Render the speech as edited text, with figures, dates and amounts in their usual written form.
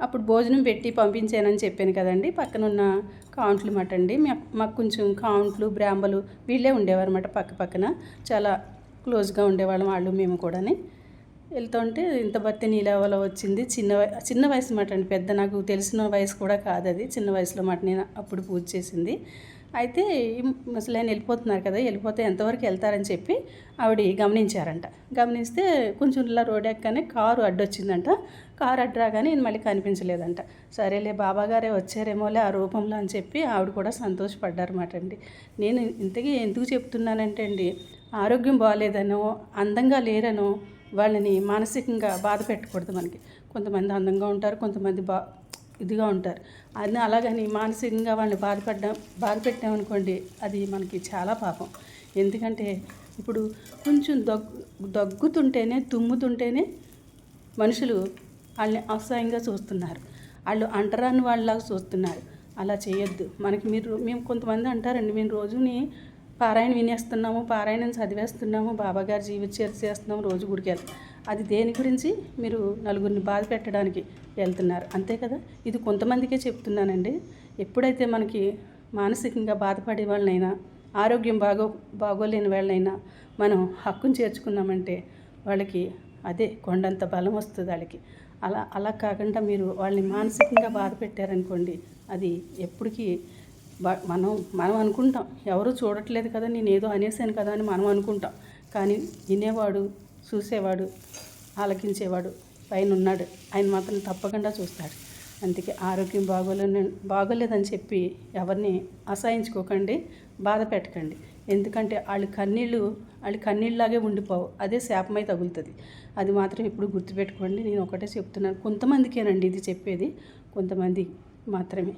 అప్పుడు భోజనం పెట్టి పంపించానని చెప్పాను కదండి. పక్కనున్న కాంట్లు మాట అండి. మాకు కొంచెం కాంట్లు బ్రాంబలు వీళ్ళే ఉండేవారన్నమాట. పక్క పక్కన చాలా క్లోజ్గా ఉండేవాళ్ళం వాళ్ళు మేము కూడాని. వెళ్తుంటే ఇంత భర్తీ నీళ్ళవల వచ్చింది. చిన్న వయసు మాట అండి. పెద్ద నాకు తెలిసిన వయసు కూడా కాదు అది. చిన్న వయసులో మాట నేను అప్పుడు పూజ చేసింది. అయితే ముసలాయన వెళ్ళిపోతున్నారు కదా, వెళ్ళిపోతే ఎంతవరకు వెళ్తారని చెప్పి ఆవిడ గమనించారంట. గమనిస్తే కొంచెం ఇలా రోడ్ ఎక్కగానే కారు అడ్డొచ్చిందంట. కారు అడ్డు రాగానే ఈయన మళ్ళీ కనిపించలేదంట. సరేలే బాబాగారే వచ్చారేమోలే ఆ రూపంలో అని చెప్పి ఆవిడ కూడా సంతోషపడ్డారన్నమాట అండి. నేను ఇంతకీ ఎందుకు చెప్తున్నానంటే అండి, ఆరోగ్యం బాగాలేదనో అందంగా లేరనో వాళ్ళని మానసికంగా బాధ పెట్టకూడదు. మనకి కొంతమంది అందంగా ఉంటారు, కొంతమంది ఇదిగా ఉంటారు. అది అలాగని మానసికంగా వాళ్ళని బాధ పెట్టామనుకోండి, అది మనకి చాలా పాపం. ఎందుకంటే ఇప్పుడు కొంచెం దగ్గుతుంటేనే తుమ్ముతుంటేనే మనుషులు వాళ్ళని అసహ్యంగా చూస్తున్నారు, వాళ్ళు అంటరాని వాళ్ళలాగా చూస్తున్నారు. అలా చేయొద్దు. మేము కొంతమంది అంటారండి, మేము రోజుని పారాయణ వినేస్తున్నాము, పారాయణం చదివేస్తున్నాము, బాబాగారు జీవిత చరిత్ర చేస్తున్నాము, రోజు గుడికి వెళ్తాం. అది దేని గురించి? మీరు నలుగురిని బాధ పెట్టడానికి వెళ్తున్నారు, అంతే కదా. ఇది కొంతమందికే చెప్తున్నానండి. ఎప్పుడైతే మనకి మానసికంగా బాధపడే వాళ్ళనైనా, ఆరోగ్యం బాగోలేని వాళ్ళైనా మనం హక్కును చేర్చుకున్నామంటే వాళ్ళకి అదే కొండంత బలం వస్తుంది వాళ్ళకి. అలా కాకుండా మీరు వాళ్ళని మానసికంగా బాధ పెట్టారనుకోండి, అది ఎప్పటికీ మనం అనుకుంటాం, ఎవరు చూడట్లేదు కదా, నేను ఏదో అనేసాను కదా అని మనం అనుకుంటాం. కానీ వినేవాడు, చూసేవాడు, ఆలకించేవాడు పైన ఉన్నాడు. ఆయన మాత్రం తప్పకుండా చూస్తాడు. అందుకే ఆరోగ్యం బాగోలేదని చెప్పి ఎవరిని అసహించుకోకండి, బాధ పెట్టకండి. ఎందుకంటే వాళ్ళ కన్నీళ్ళలాగే ఉండిపోవు, అదే శాపమై తగులుతుంది. అది మాత్రం ఎప్పుడు గుర్తుపెట్టుకోండి. నేను ఒకటే చెప్తున్నాను, కొంతమందికేనండి ఇది చెప్పేది, కొంతమంది మాత్రమే.